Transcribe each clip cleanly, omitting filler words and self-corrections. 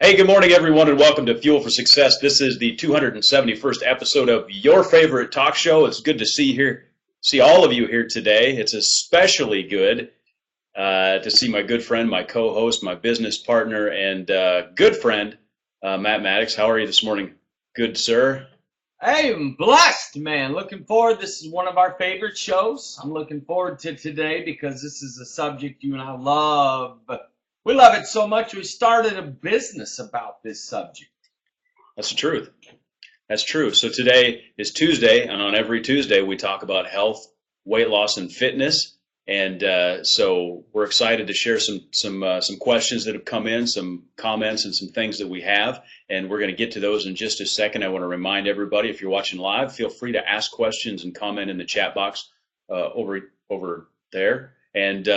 Hey, good morning, everyone, and welcome to Fuel for Success. This is the 271st episode of your favorite talk show. It's good to see all of you here today. It's especially good to see my good friend, my co-host, my business partner, and good friend, Matt Maddox. How are you this morning, good sir? Hey, I'm blessed, man. Looking forward. This is one of our favorite shows. I'm looking forward to today because this is a subject you and I love. We love it so much we started a business about this subject. That's the truth. That's true. So today is Tuesday, and on every Tuesday we talk about health, weight loss, and fitness. And so we're excited to share some questions that have come in, some comments, and some things that we have. And we're going to get to those in just a second. I want to remind everybody, if you're watching live, feel free to ask questions and comment in the chat box over there. And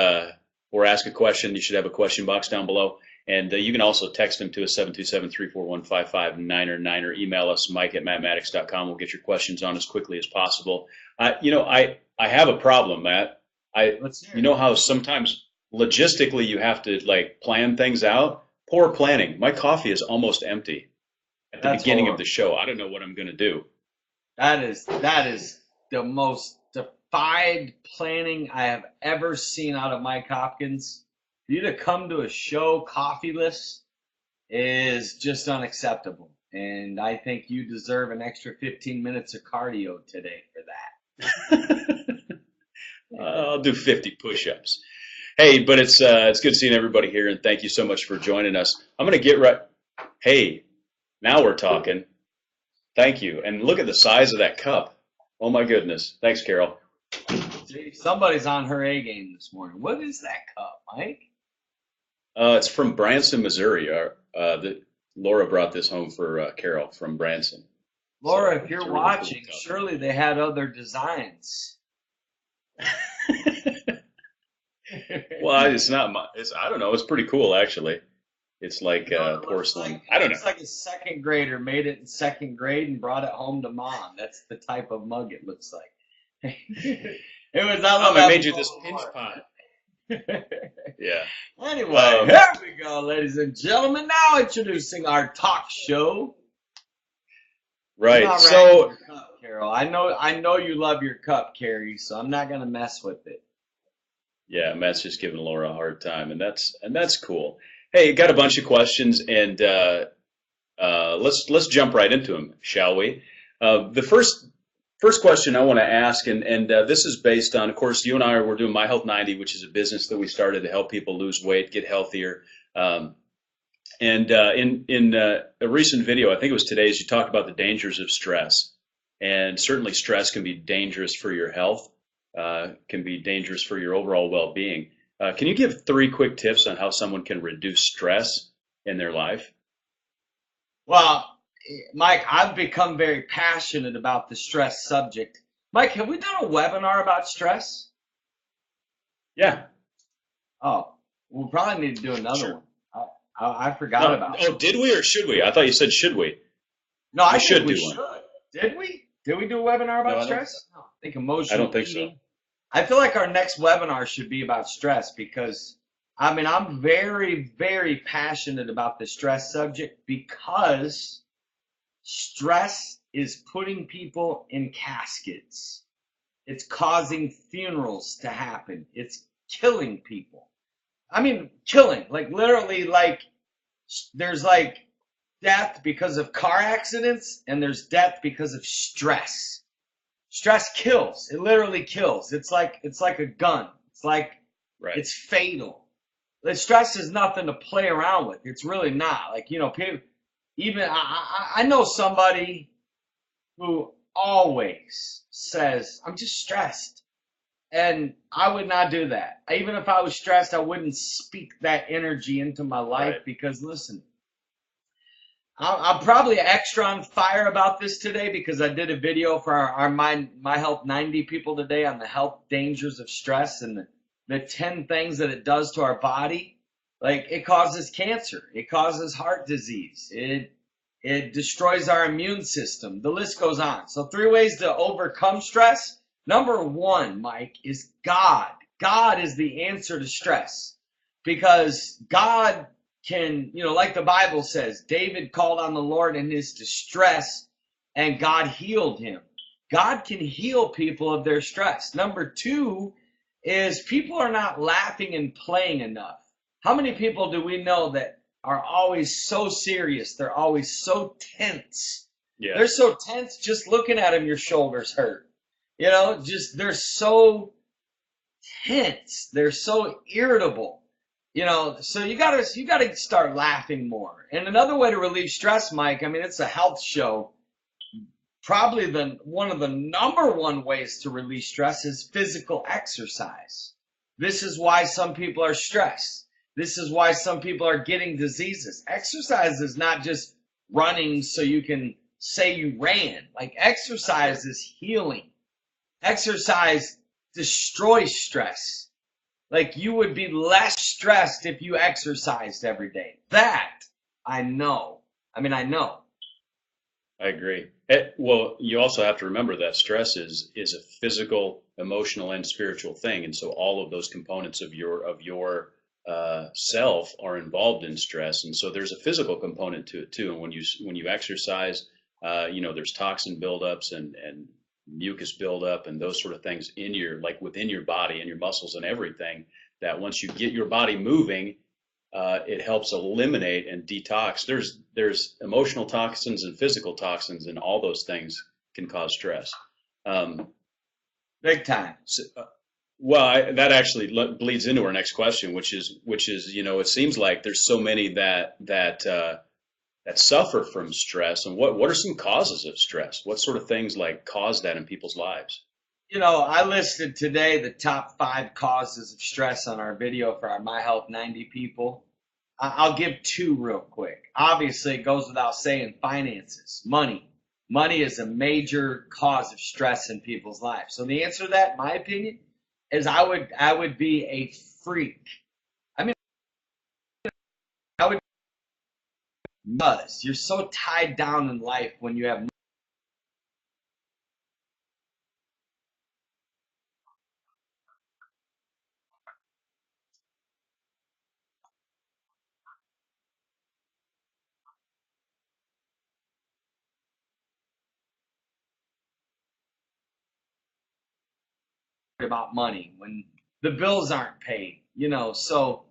or ask a question. You should have a question box down below. And you can also text them to us, 727-341-5599, or email us, mike@mattmaddox.com. We'll get your questions on as quickly as possible. I have a problem, Matt. Let's hear You it. know how sometimes logistically you have to like plan things out? Poor planning. My coffee is almost empty at the That's beginning of horrible. the show. I don't know what I'm going to do. That is the most defied planning I have ever seen out of Mike Hopkins. For you to come to a show coffeeless is just unacceptable. And I think you deserve an extra 15 minutes of cardio today for that. I'll do 50 push-ups. Hey, but it's good seeing everybody here, and thank you so much for joining us. I'm going to get right. Hey, now we're talking. Thank you. And look at the size of that cup. Oh my goodness. Thanks, Carol. See, somebody's on her A game this morning. What is that cup, Mike? It's from Branson, Missouri. Laura brought this home for Carol from Branson. Laura, So if it's you're a really cool watching, surely they had other designs. cup. Well, it's not my. I don't know. It's pretty cool, actually. It's like It looks porcelain. like I it don't know. looks like a second grader made it in second grade and brought it home to mom. That's the type of mug it looks like. It was I love Mom, I made having you fun this with pinch Laura. pot. Yeah. Anyway, Um, here we go, ladies and gentlemen. Now introducing our talk show. I'm right. not ragging So your cup, Carol. I know you love your cup, Carrie, so I'm not gonna mess with it. yeah, Matt's just giving Laura a hard time, and that's cool. Hey, got a bunch of questions, and let's jump right into them, shall we? The first question I want to ask, and this is based on, of course, you and we're doing My Health 90, which is a business that we started to help people lose weight, get healthier. And in a recent video, I think it was today's, you talked about the dangers of stress, and certainly stress can be dangerous for your health, can be dangerous for your overall well-being. Can you give three quick tips on how someone can reduce stress in their life? Well, Mike, I've become very passionate about the stress subject. Mike, have we done a webinar about stress? Yeah, Oh, we'll probably need to do another sure. one. I forgot No, about oh, it. did we or should we? I thought you said should we? No, We I think should we do one. should. Did we? Did we do a webinar No, about stress? No, I think I emotional don't think so. eating. I feel like our next webinar should be about stress because, I mean, I'm very, very passionate about the stress subject because stress is putting people in caskets. It's causing funerals to happen. It's killing people. I mean, killing, like literally, like there's like death because of car accidents and there's death because of stress. Stress kills. It literally kills. It's like a gun. It's like Right. it's fatal. The stress is nothing to play around with. It's really not. Like, people, even I know somebody who always says, I'm just stressed. And I would not do that. Even if I was stressed, I wouldn't speak that energy into my life Right. because, listen, I'm probably extra on fire about this today because I did a video for our My Health 90 people today on the health dangers of stress and the 10 things that it does to our body. Like, it causes cancer. It causes heart disease. It destroys our immune system. The list goes on. So 3 ways to overcome stress. Number 1, Mike, is God. God is the answer to stress because God can, like the Bible says, David called on the Lord in his distress and God healed him. God can heal people of their stress. Number two is people are not laughing and playing enough. How many people do we know that are always so serious? They're always so tense. Yeah. They're so tense, just looking at them, your shoulders hurt. They're so tense. They're so irritable. So you gotta start laughing more. And another way to relieve stress, Mike, I mean, it's a health show. Probably one of the number one ways to relieve stress is physical exercise. This is why some people are stressed. This is why some people are getting diseases. Exercise is not just running so you can say you ran. Like, exercise is healing. Exercise destroys stress. Like, you would be less stressed if you exercised every day. That I know. I know. I agree. Well, you also have to remember that stress is a physical, emotional, and spiritual thing, and so all of those components of your self are involved in stress, and so there's a physical component to it too. And when you exercise, there's toxin buildups and mucus buildup and those sort of things within your body and your muscles and everything. That once you get your body moving, it helps eliminate and detox. There's emotional toxins and physical toxins, and all those things can cause stress. Big time. So, that actually bleeds into our next question, which is it seems like there's so many that suffer from stress. And what are some causes of stress? What sort of things cause that in people's lives? I listed today the top 5 causes of stress on our video for our My Health 90 people. I'll give 2 real quick. Obviously, it goes without saying, finances, money. Money is a major cause of stress in people's lives. So the answer to that, in my opinion, is I would be a freak. I would buzz. You're so tied down in life when you have about money, when the bills aren't paid, so,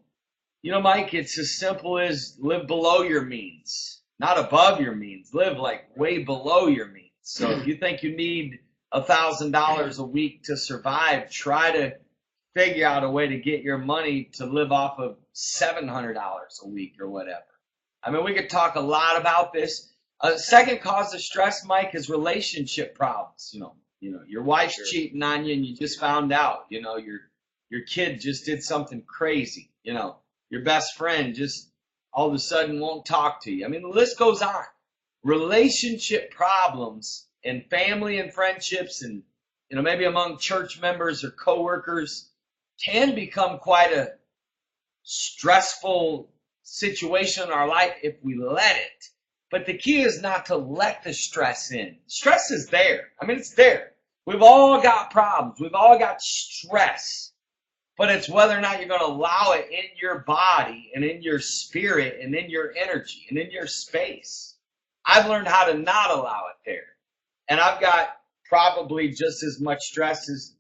Mike, it's as simple as live below your means, not above your means. Live way below your means. So if you think you need $1,000 a week to survive, try to figure out a way to get your money to live off of $700 a week or whatever. We could talk a lot about this. Second cause of stress, Mike, is relationship problems. Your wife's cheating on you and you just found out. Your kid just did something crazy. Your best friend just all of a sudden won't talk to you. The list goes on. Relationship problems in family and friendships and, maybe among church members or coworkers can become quite a stressful situation in our life if we let it. But the key is not to let the stress in. Stress is there. It's there. We've all got problems. We've all got stress. But it's whether or not you're going to allow it in your body and in your spirit and in your energy and in your space. I've learned how to not allow it there. And I've got probably just as much stress as,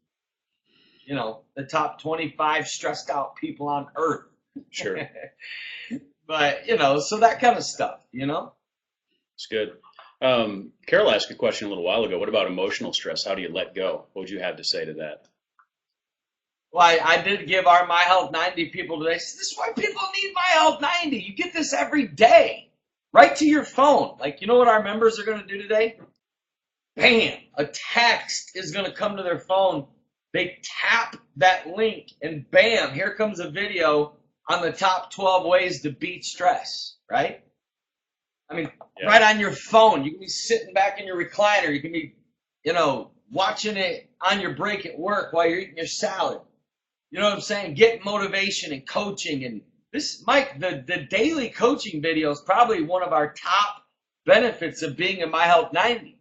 the top 25 stressed out people on earth. Sure. But, so that kind of stuff, It's good. Carol asked a question a little while ago. What about emotional stress? How do you let go? What would you have to say to that? Well, I did give our My Health 90 people today. This is why people need My Health 90. You get this every day, right to your phone. You know what our members are going to do today? Bam! A text is going to come to their phone. They tap that link, and bam! Here comes a video on the top 12 ways to beat stress, right? Right on your phone. You can be sitting back in your recliner. You can be, watching it on your break at work while you're eating your salad. You know what I'm saying? Get motivation and coaching. And this, Mike, the daily coaching video is probably one of our top benefits of being in My Health 90.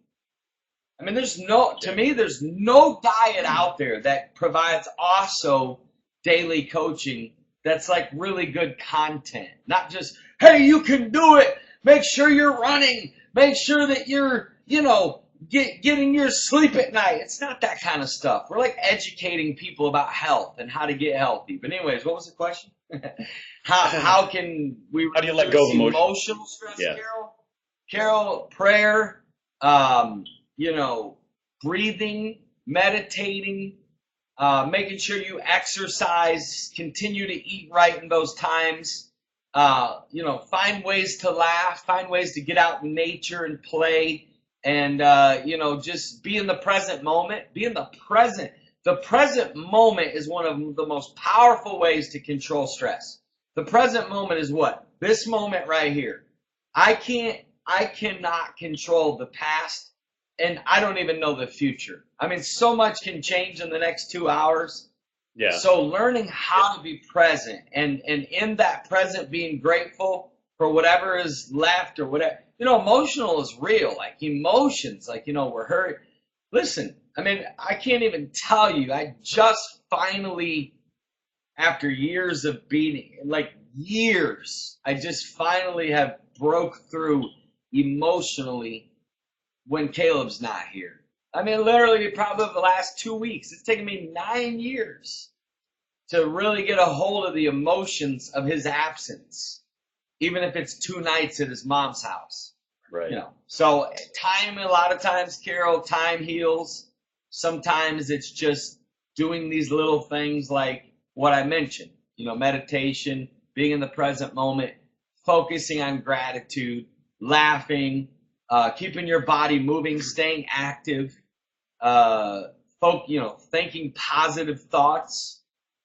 There's no diet out there that provides also daily coaching that's like really good content. Not just, hey, you can do it. Make sure you're running. Make sure that you're, getting your sleep at night. It's not that kind of stuff. We're like educating people about health and how to get healthy. But anyways, what was the question? How can we How do you let go of emotional stress, Yeah. Carol? Carol, prayer, breathing, meditating, making sure you exercise, continue to eat right in those times. Find ways to laugh, find ways to get out in nature and play, and just be in the present moment. Be in the present. The present moment is one of the most powerful ways to control stress. The present moment is what? This moment right here. I cannot control the past, and I don't even know the future. I mean, so much can change in the next 2 hours. Yeah. So learning how to be present and in that present being grateful for whatever is left or whatever. Emotional is real. Like emotions, we're hurt. Listen, I mean, I can't even tell you. I just finally, after years of beating, I just finally have broke through emotionally when Caleb's not here. I mean, literally, probably the last 2 weeks. It's taken me 9 years to really get a hold of the emotions of his absence, even if it's 2 nights at his mom's house. Right. So time, a lot of times, Carol, time heals. Sometimes it's just doing these little things like what I mentioned, meditation, being in the present moment, focusing on gratitude, laughing, keeping your body moving, staying active, thinking positive thoughts,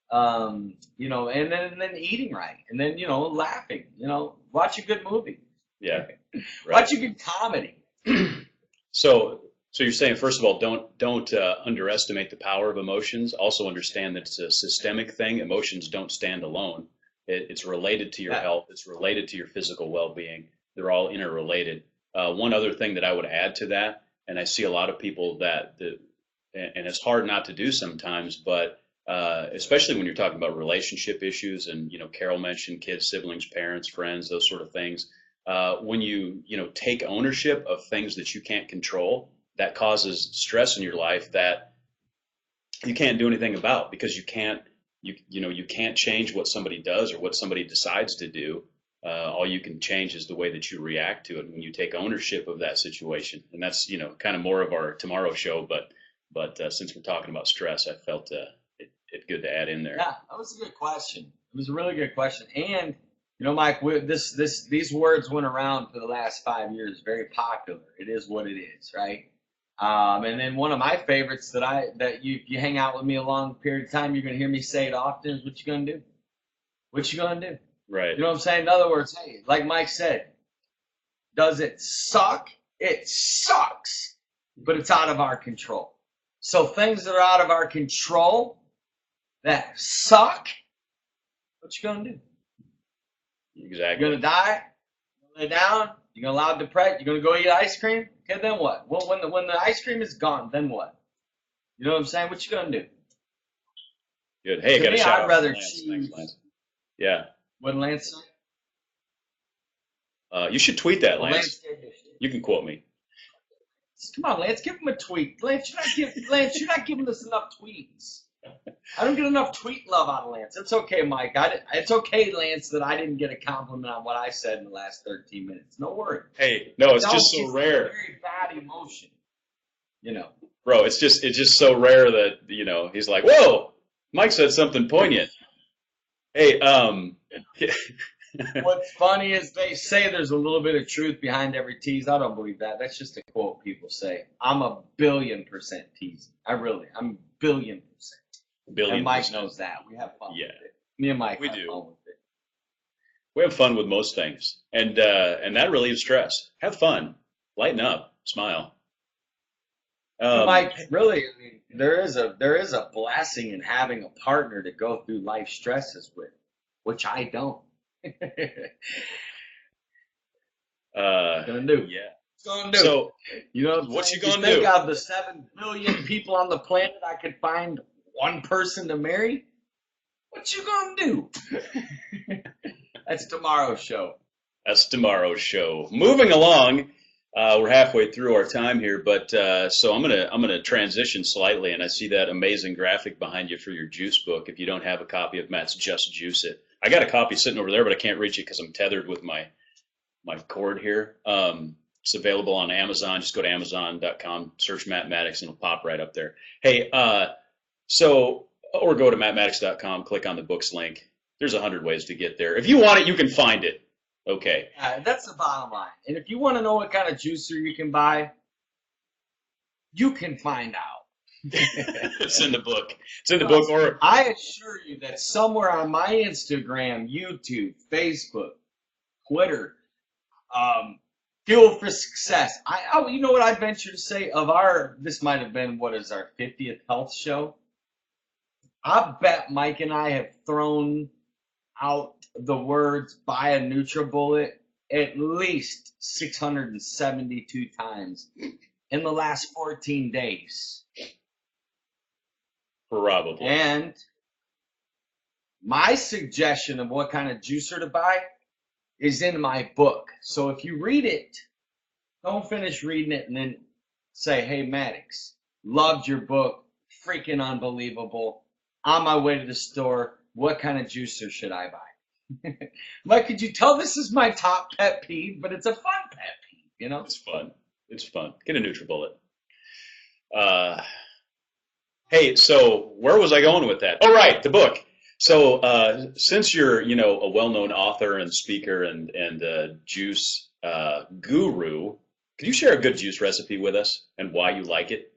and then eating right, and then laughing, watch a good movie. Yeah. Right. Watch a good comedy. So you're saying, first of all, don't underestimate the power of emotions. Also understand that it's a systemic thing. Emotions don't stand alone. It's related to your health. It's related to your physical well-being. They're all interrelated. One other thing that I would add to that, and I see a lot of people and it's hard not to do sometimes, but especially when you're talking about relationship issues, and Carol mentioned kids, siblings, parents, friends, those sort of things. When you take ownership of things that you can't control, that causes stress in your life that you can't do anything about, because you can't change what somebody does or what somebody decides to do. All you can change is the way that you react to it when you take ownership of that situation. And that's kind of more of our tomorrow show, but since we're talking about stress, I felt it good to add in there. Yeah, that was a good question. It was a really good question. And Mike, these words went around for the last 5 years, very popular. It is what it is, right? And then one of my favorites that you hang out with me a long period of time, you're gonna hear me say it often, is what you gonna do? What you gonna do? Right. You know what I'm saying? In other words, hey, like Mike said, does it suck? It sucks, but it's out of our control. So things that are out of our control that suck, what you gonna do? Exactly. You're gonna die. You're gonna lay down. You're gonna allow depressed. You're gonna go eat ice cream. Okay, then what? Well, when the ice cream is gone, then what? You know what I'm saying? What you gonna do? Good. Hey, to got me, a shout I'd rather choose. Thanks, Lance. Yeah. What Lance say? You should tweet that, Well, Lance. You can quote me. Come on, Lance, give him a tweet. Lance, you're not giving us enough tweets. I don't get enough tweet love out of Lance. It's okay, Mike. It's okay, Lance, that I didn't get a compliment on what I said in the last 13 minutes. No worry. Hey, no, it's just so rare. It's a very bad emotion, Bro, it's just so rare that he's like, whoa, Mike said something poignant. Hey, What's funny is they say there's a little bit of truth behind every tease. I don't believe that. That's just a quote people say. I'm a 1,000,000,000% teasing. I'm a 1,000,000,000%. And Mike knows that. We have fun with it. Me and Mike have fun with it. We have fun with most things. And that relieves stress. Have fun. Lighten up. Smile. Mike, really, I mean, there is a blessing in having a partner to go through life stresses with, which I don't. Gonna do. Yeah. Gonna do. So, what you gonna do? Think of the 7 billion people on the planet, I could find one person to marry. What you gonna do? That's tomorrow's show. That's tomorrow's show. Moving along, we're halfway through our time here, but so I'm gonna transition slightly, and I see that amazing graphic behind you for your juice book. If you don't have a copy of Matt's Just Juice It, I got a copy sitting over there, but I can't reach it because I'm tethered with my cord here. It's available on Amazon. Just go to Amazon.com, search Matt Maddox, and it'll pop right up there. Hey, or go to mattmaddox.com, click on the books link. There's 100 ways to get there. If you want it, you can find it. Okay. That's the bottom line. And if you want to know what kind of juicer you can buy, you can find out. It's in the book. It's in the book. Or I assure you that somewhere on my Instagram, YouTube, Facebook, Twitter, Fuel for Success. You know what I venture to say this might have been what is our 50th health show. I bet Mike and I have thrown out the words buy a NutriBullet at least 672 times in the last 14 days. Probably. And my suggestion of what kind of juicer to buy is in my book. So if you read it, don't finish reading it and then say, hey, Maddox, loved your book, freaking unbelievable. On my way to the store, what kind of juicer should I buy? Mike, could you tell this is my top pet peeve, but it's a fun pet peeve, you know? It's fun. It's fun. Get a NutriBullet. Hey, so where was I going with that? Oh, right, the book. So since you're, a well-known author and speaker and juice guru, could you share a good juice recipe with us and why you like it?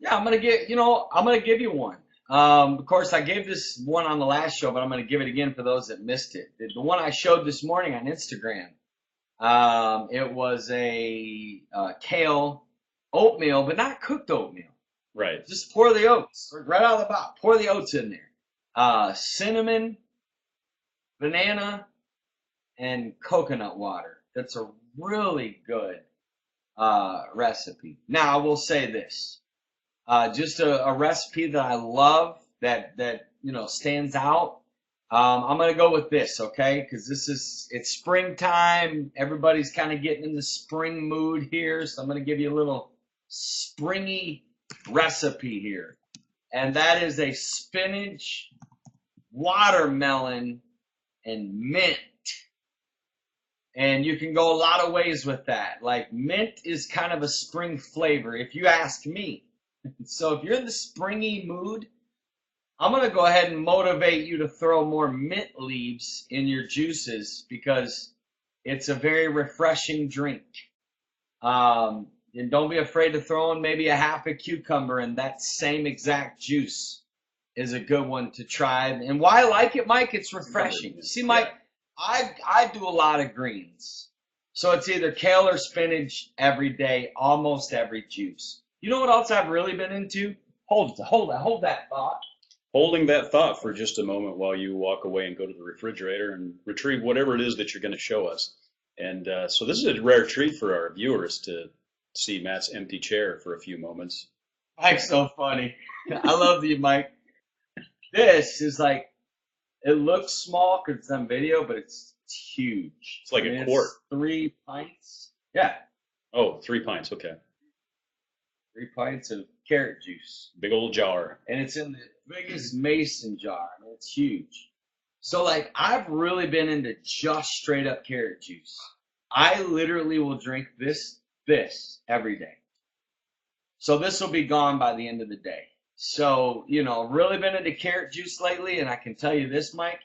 Yeah, I'm gonna give you one. Of course, I gave this one on the last show, but I'm going to give it again for those that missed it. The one I showed this morning on Instagram, it was a kale oatmeal, but not cooked oatmeal. Right. Just pour the oats right out of the pot. Pour the oats in there. Cinnamon, banana, and coconut water. That's a really good recipe. Now, I will say this. Just a recipe that I love that stands out. I'm gonna go with this, okay? Because it's springtime. Everybody's kind of getting in the spring mood here, so I'm gonna give you a little springy recipe here, and that is a spinach, watermelon, and mint. And you can go a lot of ways with that. Like mint is kind of a spring flavor, if you ask me. So if you're in the springy mood, I'm going to go ahead and motivate you to throw more mint leaves in your juices because it's a very refreshing drink. And don't be afraid to throw in maybe a half a cucumber in that same exact juice is a good one to try. And why I like it, Mike, it's refreshing. See, Mike, I do a lot of greens. So it's either kale or spinach every day, almost every juice. You know what else I've really been into? Hold that thought. Holding that thought for just a moment while you walk away and go to the refrigerator and retrieve whatever it is that you're going to show us. And so this is a rare treat for our viewers to see Matt's empty chair for a few moments. Mike's so funny. I love you, Mike. This is like, it looks small because it's on video, but it's huge. It's like a quart. It's 3 pints. Yeah. Oh, 3 pints. Okay. 3 pints of carrot juice. Big old jar. And it's in the biggest mason jar. I mean, it's huge. So, like, I've really been into just straight up carrot juice. I literally will drink this every day. So this will be gone by the end of the day. So, really been into carrot juice lately, and I can tell you this, Mike,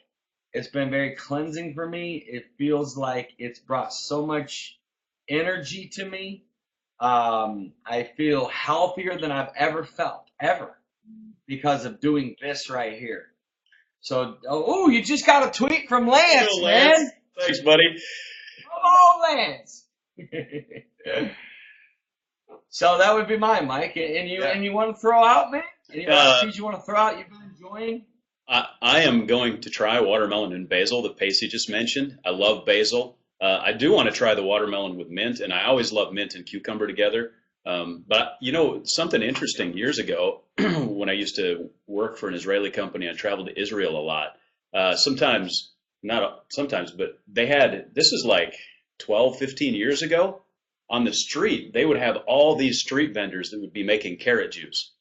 it's been very cleansing for me. It feels like it's brought so much energy to me. I feel healthier than I've ever felt, ever, because of doing this right here. So, you just got a tweet from Lance, man. Thanks, buddy. Come on, Lance. So that would be mine, Mike. And you want to throw out, man? Any recipes you want to throw out you've been enjoying? I am going to try watermelon and basil that Pacey just mentioned. I love basil. I do want to try the watermelon with mint, and I always love mint and cucumber together. But you know, something interesting years ago, when I used to work for an Israeli company, I traveled to Israel a lot. Sometimes, not sometimes, but they had, this is like 12, 15 years ago, on the street, they would have all these street vendors that would be making carrot juice.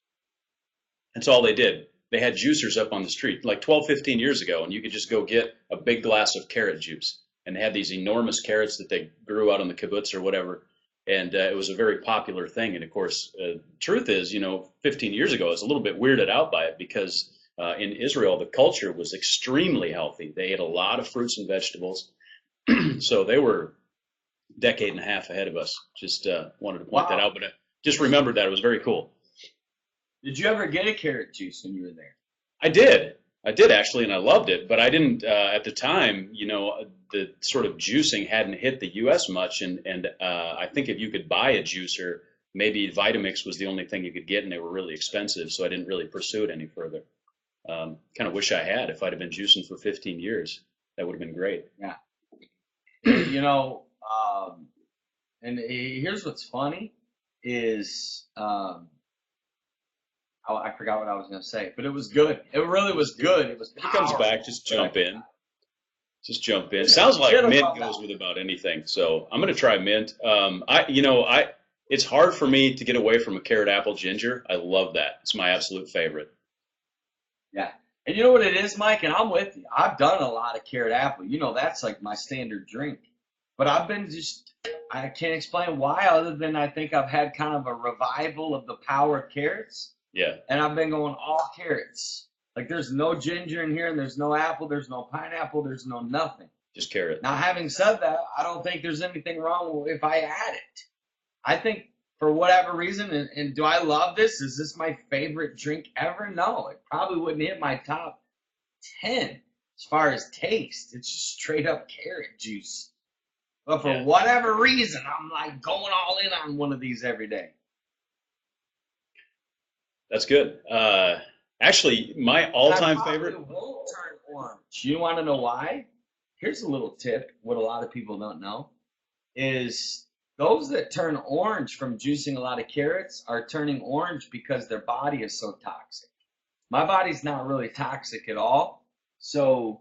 That's all they did. They had juicers up on the street like 12, 15 years ago, and you could just go get a big glass of carrot juice. And they had these enormous carrots that they grew out on the kibbutz or whatever. And it was a very popular thing. And of course, truth is, you know, 15 years ago, I was a little bit weirded out by it because in Israel, the culture was extremely healthy. They ate a lot of fruits and vegetables. So they were a decade and a half ahead of us. Just wanted to point that Wow. out. But I just remembered that. It was very cool. Did you ever get a carrot juice when you were there? I did. I did actually, and I loved it. But I didn't at the time. You know, the sort of juicing hadn't hit the U.S. much, and I think if you could buy a juicer, maybe Vitamix was the only thing you could get, and they were really expensive. So I didn't really pursue it any further. Kind of wish I had. If I'd have been juicing for 15 years, that would have been great. Yeah. You know, and here's what's funny is oh, I forgot what I was going to say, but it was good. It really was good. It was If he comes back, powerful. just jump in. Just jump in. Sounds like Shit mint about goes that. with about anything. So I'm gonna try mint. It's hard for me to get away from a carrot apple ginger. I love that. It's my absolute favorite. Yeah. And you know what it is, Mike? And I'm with you. I've done a lot of carrot apple. You know, that's like my standard drink. But I've been just, I can't explain why, other than I think I've had kind of a revival of the power of carrots. Yeah, And I've been going all carrots. Like there's no ginger in here, and there's no apple, there's no pineapple, there's no nothing. just carrot. Now, having said that, I don't think there's anything wrong if I add it. I think for whatever reason, and do I love this? Is this my favorite drink ever? No, it probably wouldn't hit my top 10 as far as taste. It's just straight up carrot juice. But for Yeah, whatever reason, I'm like going all in on one of these every day. that's good. Actually, my And I all-time probably favorite. won't turn orange. You want to know why? Here's a little tip, what a lot of people don't know, is those that turn orange from juicing a lot of carrots are turning orange because their body is so toxic. My body's not really toxic at all, so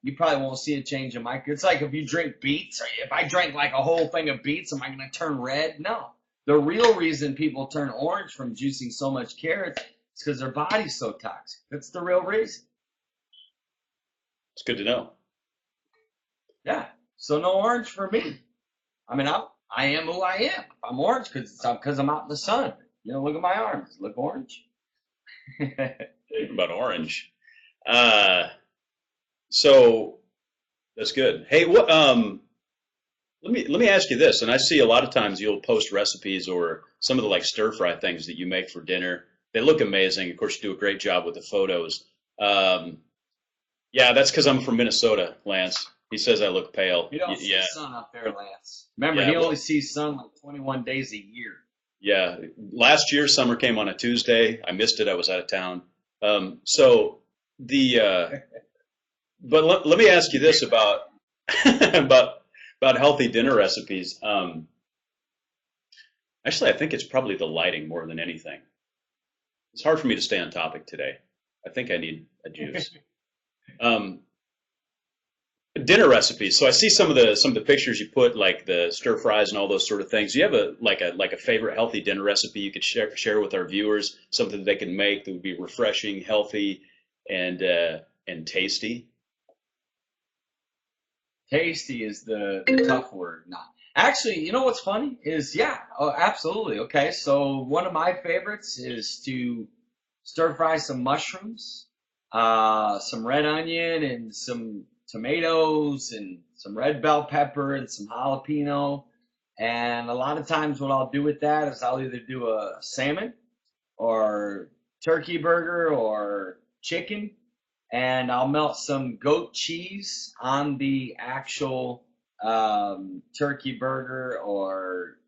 you probably won't see a change in my. It's like if you drink beets, or if I drank like a whole thing of beets, am I going to turn red? No. The real reason people turn orange from juicing so much carrots is because their body's so toxic. That's the real reason. It's good to know. Yeah. So no orange for me. I mean, I am who I am. I'm orange because I'm out in the sun. You know, look at my arms. Look orange. About orange. Uh, so that's good. Hey, what? Let me ask you this. And I see a lot of times you'll post recipes or some of the like stir fry things that you make for dinner. They look amazing. Of course, you do a great job with the photos. Um, yeah, that's because I'm from Minnesota, Lance. He says I look pale. You don't see Yeah, sun up there, Lance. Remember, yeah. he only Well, sees sun like 21 days a year. yeah. Last year, summer came on a Tuesday. I missed it. I was out of town. So the but let me ask you this about about about healthy dinner recipes. Actually, I think it's probably the lighting more than anything. It's hard for me to stay on topic today. I think I need a juice. Um, Dinner recipes. So I see some of the pictures you put, like the stir fries and all those sort of things. Do you have a favorite healthy dinner recipe you could share with our viewers? Something that they can make that would be refreshing, healthy, and tasty. Tasty is the tough word. Not actually. You know what's funny is yeah. Oh, absolutely. Okay, so one of my favorites is to stir fry some mushrooms, some red onion, and some tomatoes, and some red bell pepper, and some jalapeno. And a lot of times, what I'll do with that is I'll either do a salmon or turkey burger or chicken, and I'll melt some goat cheese on the actual turkey burger or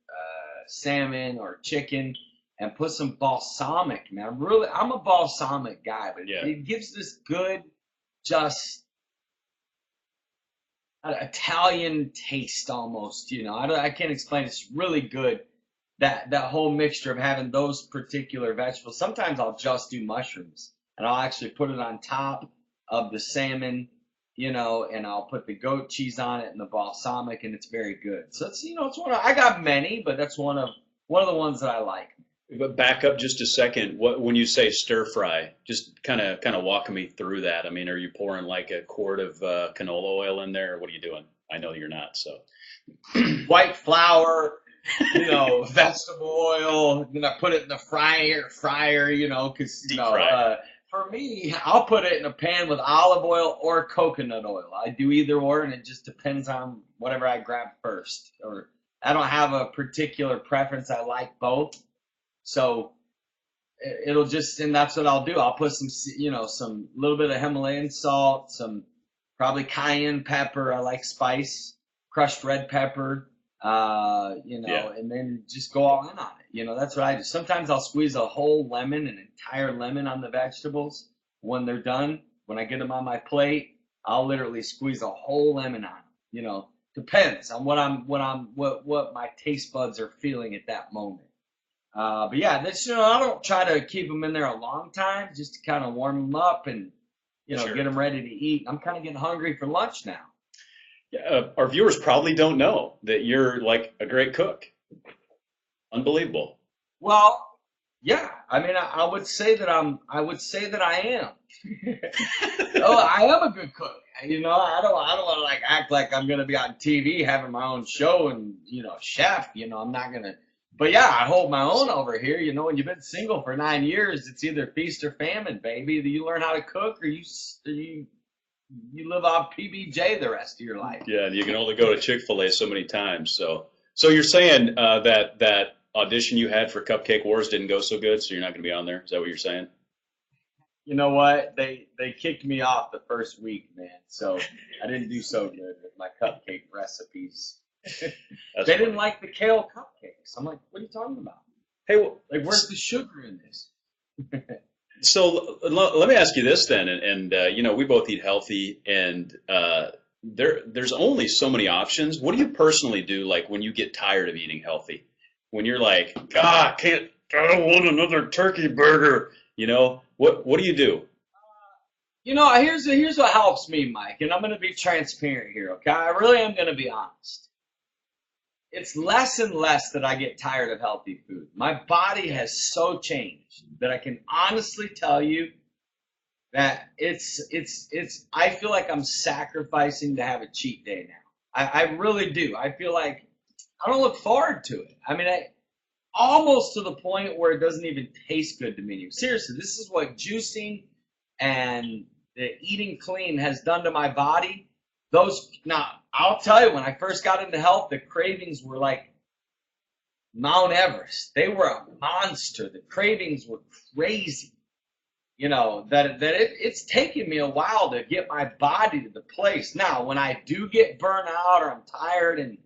salmon or chicken, and put some balsamic. Man, I'm a balsamic guy, but Yeah. it gives this good, just Italian taste almost. You know, I can't explain. It's really good. that whole mixture of having those particular vegetables. Sometimes I'll just do mushrooms and I'll actually put it on top of the salmon, and I'll put the goat cheese on it and the balsamic, and it's very good. So it's one of, I got many, but that's one of the ones that I like. But back up just a second. What when you say stir fry, just kind of walk me through that. I mean, are you pouring like a quart of canola oil in there, or what are you doing? I know you're not. So White flour, vegetable oil. Then I put it in the fryer, because deep fry. for me, I'll put it in a pan with olive oil or coconut oil. I do either or, and it just depends on whatever I grab first. Or I don't have a particular preference. I like both, so it'll just, and that's what I'll do. I'll put some little bit of Himalayan salt, some probably cayenne pepper. I like spice, crushed red pepper, Yeah. and then just go all in on it. That's what I do. Sometimes I'll squeeze a whole lemon, an entire lemon on the vegetables when they're done. When I get them on my plate, I'll literally squeeze a whole lemon on them. Depends on what my taste buds are feeling at that moment. But yeah, I don't try to keep them in there a long time, just to kind of warm them up and Sure. get them ready to eat. I'm kind of getting hungry for lunch now. Yeah, our viewers probably don't know that you're like a great cook. Unbelievable. Well, yeah. I mean, I would say that I would say that I am. Oh, I am a good cook. I don't want to like act like I'm gonna be on TV having my own show and chef. I'm not gonna. But yeah, I hold my own over here. When you've been single for 9 years, it's either feast or famine, baby. Do you learn how to cook, or you live off PBJ the rest of your life? Yeah, and you can only go to Chick-fil-A so many times. So you're saying that audition you had for Cupcake Wars didn't go so good, so you're not going to be on there? Is that what you're saying? You know what? They kicked me off the first week, man. So I didn't do so good with my cupcake recipes. That's They didn't funny. like the kale cupcakes. I'm like, what are you talking about? Hey, well, Like, where's the sugar in this? so let me ask you this then, and we both eat healthy, and there's only so many options. What do you personally do, like when you get tired of eating healthy? When you're like, God, I don't want another turkey burger. What do you do? Here's what helps me, Mike, and I'm going to be transparent here, okay? I really am going to be honest. It's less and less that I get tired of healthy food. My body has so changed that I can honestly tell you that I feel like I'm sacrificing to have a cheat day now. I really do. I feel like I don't look forward to it. I mean, almost to the point where it doesn't even taste good to me. Seriously, this is what juicing and the eating clean has done to my body. Now, I'll tell you, when I first got into health, the cravings were like Mount Everest. They were a monster. The cravings were crazy. It's taken me a while to get my body to the place. Now, when I do get burnt out or I'm tired, and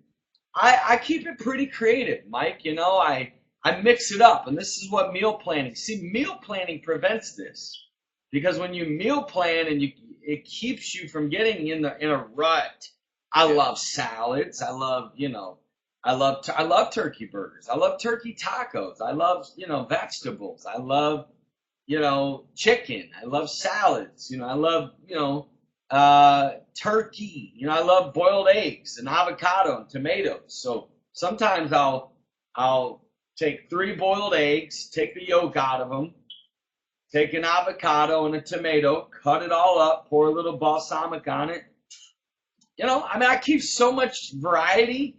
I keep it pretty creative, Mike. I mix it up, and this is what meal planning. See, meal planning prevents this, because when you meal plan and it keeps you from getting in a rut. I love salads. I love turkey burgers. I love turkey tacos. I love vegetables. I love chicken. I love salads. I love turkey. I love boiled eggs and avocado and tomatoes. So sometimes I'll take 3 boiled eggs, take the yolk out of them, take an avocado and a tomato, cut it all up, pour a little balsamic on it. I keep so much variety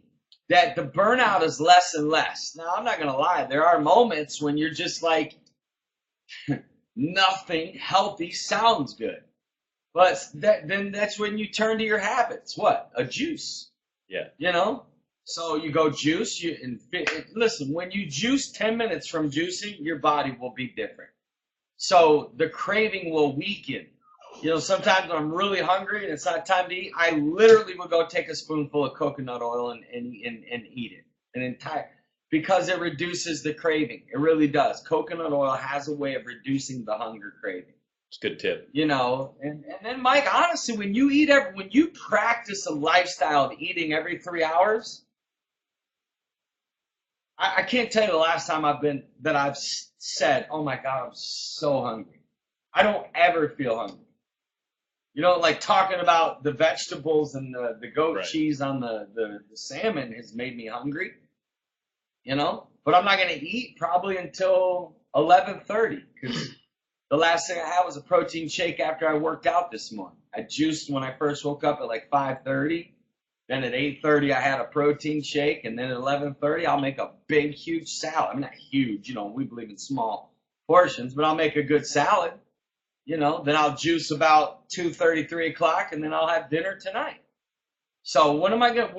that the burnout is less and less. Now, I'm not going to lie. There are moments when you're just like, nothing healthy sounds good. But then that's when you turn to your habits. What? A juice. Yeah. So you go juice. Listen, when you juice 10 minutes from juicing, your body will be different. So the craving will weaken. Sometimes when I'm really hungry and it's not time to eat, I literally will go take a spoonful of coconut oil and eat it. Because it reduces the craving. It really does. Coconut oil has a way of reducing the hunger craving. It's a good tip. And then Mike, honestly, when you practice a lifestyle of eating every 3 hours, I can't tell you the last time I've said, oh my God, I'm so hungry. I don't ever feel hungry. You know, like talking about the vegetables and the goat Right. cheese on the salmon has made me hungry, you know? But I'm not going to eat probably until 11:30 because the last thing I had was a protein shake after I worked out this morning. I juiced when I first woke up at like 5:30. Then at 8:30 I had a protein shake, and then at 11:30 I'll make a big, huge salad. I mean, not huge, you know, we believe in small portions, but I'll make a good salad. You know, then I'll juice about 2:30, 3 o'clock, and then I'll have dinner tonight. So when am I going?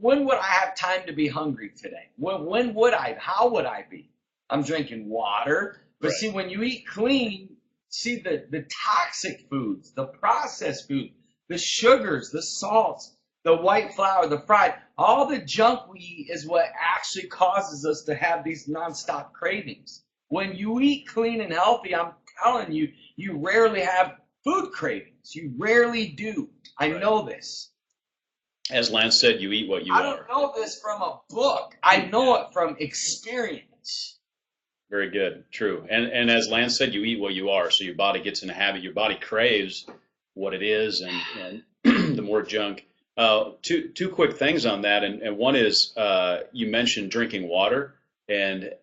When would I have time to be hungry today? When would I? How would I be? I'm drinking water, but Right. see, when you eat clean, see the toxic foods, the processed food, the sugars, the salts, the white flour, the fried, all the junk we eat is what actually causes us to have these nonstop cravings. When you eat clean and healthy, I'm telling you, you rarely have food cravings. You rarely do. I Right. know this. As Lance said, you eat what you I are. don't know this from a book. I know it from experience. Very good. True. And as Lance said, you eat what you are. So your body gets in a habit. Your body craves what it is, and the more junk. Two quick things on that, and one is you mentioned drinking water, and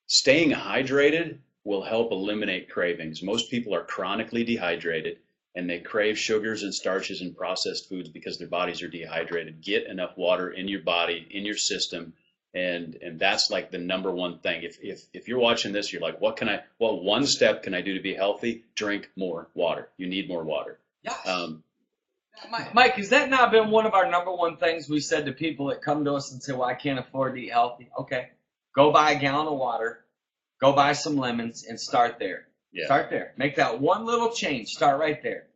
staying hydrated will help eliminate cravings. Most people are chronically dehydrated, and they crave sugars and starches and processed foods because their bodies are dehydrated. Get enough water in your body, in your system, and that's like the number one thing. If you're watching this, you're like, what one step can I do to be healthy? Drink more water. You need more water. Yes. Um, Mike, has that not been one of our number one things we said to people that come to us and say, well, I can't afford to eat healthy? Okay, go buy a gallon of water, go buy some lemons, and start there. yeah, Start there. Make that one little change. Start right there.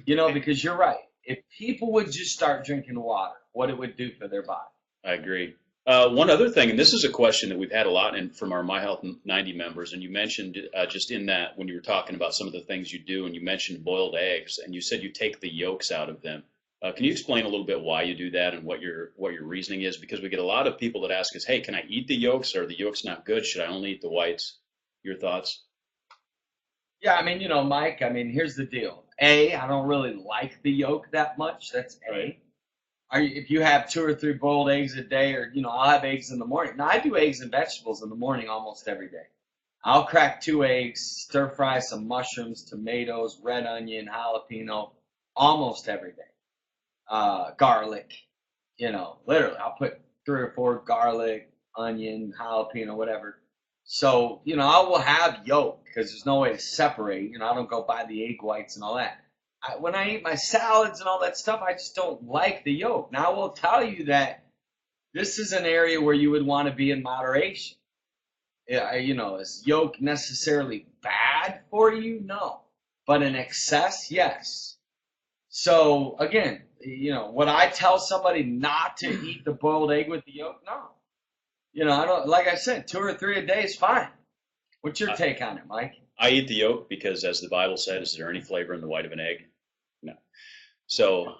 You know, because you're right. If people would just start drinking water, what it would do for their body. I agree. One other thing, and this is a question that we've had a lot from our My Health 90 members, and you mentioned just in that when you were talking about some of the things you do, and you mentioned boiled eggs, and you said you take the yolks out of them. Can you explain a little bit why you do that and what your reasoning is? Because we get a lot of people that ask us, "Hey, can I eat the yolks? Or are the yolks not good? Should I only eat the whites?" Your thoughts? Yeah, I mean, you know, Mike, I mean, here's the deal. A, I don't really like the yolk that much. That's A. Right. If you have 2 or 3 boiled eggs a day, or, you know, I'll have eggs in the morning. Now, I do eggs and vegetables in the morning almost every day. I'll crack 2 eggs, stir fry some mushrooms, tomatoes, red onion, jalapeno, almost every day. Garlic, you know, literally, I'll put 3 or 4 garlic, onion, jalapeno, whatever. So, you know, I will have yolk because there's no way to separate. You know, I don't go buy the egg whites and all that. When I eat my salads and all that stuff, I just don't like the yolk. Now, I will tell you that this is an area where you would want to be in moderation. Yeah, you know, is yolk necessarily bad for you? No. But in excess, yes. So, again, you know, would I tell somebody not to eat the boiled egg with the yolk? No. You know, I don't, like I said, 2 or 3 a day is fine. What's your take on it, Mike? I eat the yolk because, as the Bible said, is there any flavor in the white of an egg? No. So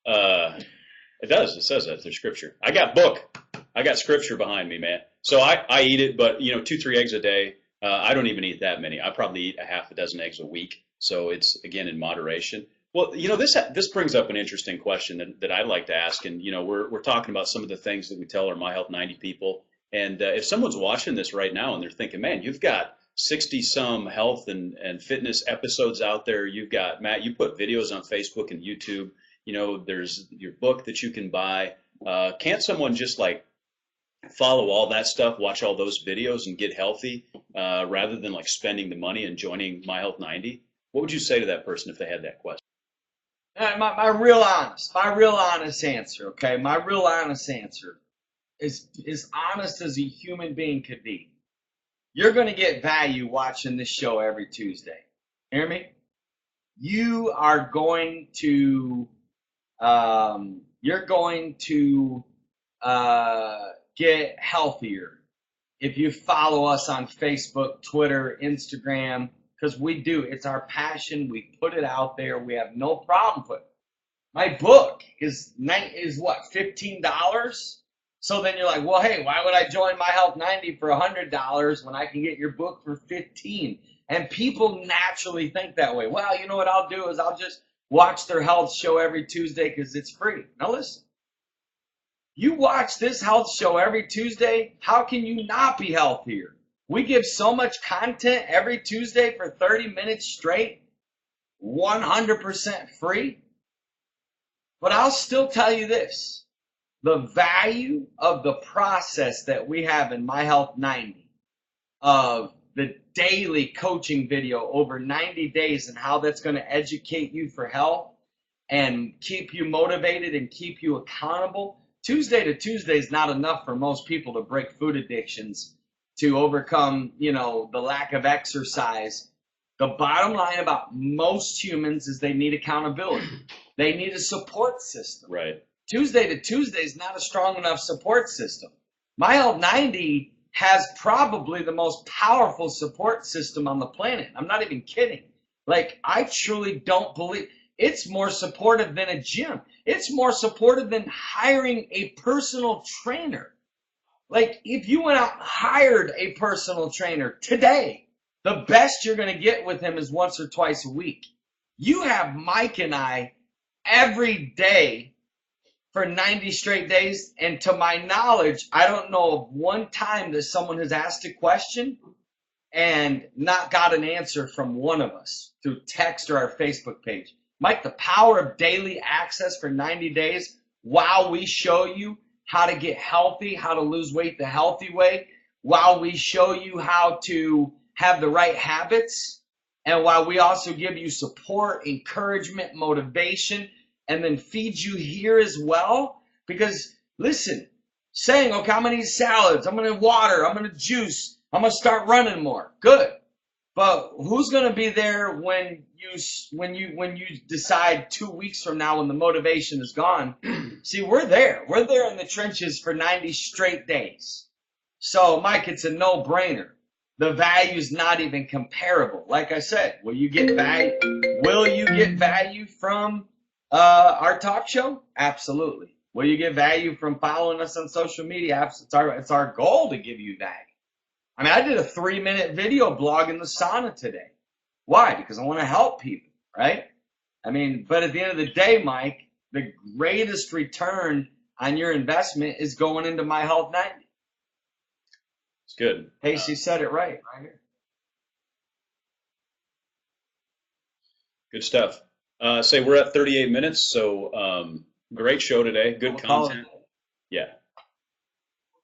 it does. It says that. There's scripture. I got scripture behind me, man. So I eat it, but, you know, 2, 3 eggs a day. I don't even eat that many. I probably eat a half a dozen eggs a week. So it's, again, in moderation. Well, you know, this brings up an interesting question that I'd like to ask. And, you know, we're talking about some of the things that we tell our My Health 90 people. And if someone's watching this right now and they're thinking, man, you've got 60 some health and fitness episodes out there. You've got, Matt, you put videos on Facebook and YouTube. You know, there's your book that you can buy. Can't someone just like follow all that stuff, watch all those videos and get healthy rather than like spending the money and joining My Health 90? What would you say to that person if they had that question? My real honest answer, okay? My real honest answer is as honest as a human being could be. You're going to get value watching this show every Tuesday. Hear me? You are going to get healthier if you follow us on Facebook, Twitter, Instagram, because we do. It's our passion. We put it out there. We have no problem putting it. My book is what, $15? So then you're like, well, hey, why would I join My Health 90 for $100 when I can get your book for 15? And people naturally think that way. Well, you know what I'll do is I'll just watch their health show every Tuesday because it's free. Now listen, you watch this health show every Tuesday, how can you not be healthier? We give so much content every Tuesday for 30 minutes straight, 100% free. But I'll still tell you this. The value of the process that we have in My Health 90 of the daily coaching video over 90 days and how that's going to educate you for health and keep you motivated and keep you accountable. Tuesday to Tuesday is not enough for most people to break food addictions, to overcome, the lack of exercise. The bottom line about most humans is they need accountability. They need a support system. Right. Tuesday to Tuesday is not a strong enough support system. My Health 90 has probably the most powerful support system on the planet. I'm not even kidding. Like, I truly don't believe it's more supportive than a gym. It's more supportive than hiring a personal trainer. Like, if you went out and hired a personal trainer today, the best you're going to get with him is once or twice a week. You have Mike and I every day for 90 straight days, and to my knowledge, I don't know of one time that someone has asked a question and not got an answer from one of us through text or our Facebook page. Mike, the power of daily access for 90 days while we show you how to get healthy, how to lose weight the healthy way, while we show you how to have the right habits, and while we also give you support, encouragement, motivation, and then feed you here as well. Because listen, saying, okay, I'm going to eat salads, I'm going to water, I'm going to juice, I'm going to start running more. Good. But who's going to be there when you decide 2 weeks from now when the motivation is gone? See, we're there. We're there in the trenches for 90 straight days. So, Mike, it's a no-brainer. The value's not even comparable. Like I said, will you get value? Will you get value from our talk show? Absolutely. Will you get value from following us on social media? It's our goal to give you value. I mean, I did a 3-minute video blog in the sauna today. Why? Because I want to help people, right? I mean, but at the end of the day, Mike, the greatest return on your investment is going into My Health 90. It's good. Casey said it right here. Good stuff. Say we're at 38 minutes, so great show today. Good content. Yeah.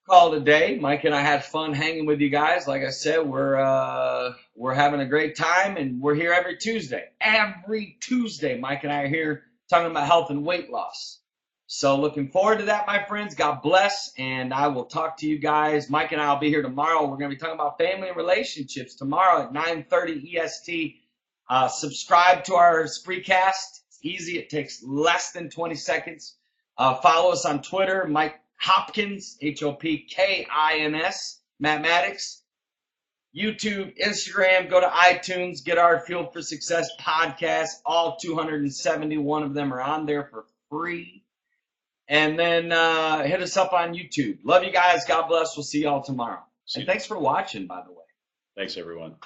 Call it a day. Mike and I had fun hanging with you guys. Like I said, we're having a great time, and we're here every Tuesday. Every Tuesday, Mike and I are here talking about health and weight loss. So looking forward to that, my friends. God bless, and I will talk to you guys. Mike and I will be here tomorrow. We're going to be talking about family and relationships tomorrow at 9:30 EST. Subscribe to our Spreecast. It's easy. It takes less than 20 seconds. Follow us on Twitter, Mike Hopkins, Hopkins, Mathematics. YouTube, Instagram, go to iTunes, get our Fuel for Success podcast. All 271 of them are on there for free. And then hit us up on YouTube. Love you guys. God bless. We'll see y'all tomorrow. And thanks for watching, by the way. Thanks, everyone.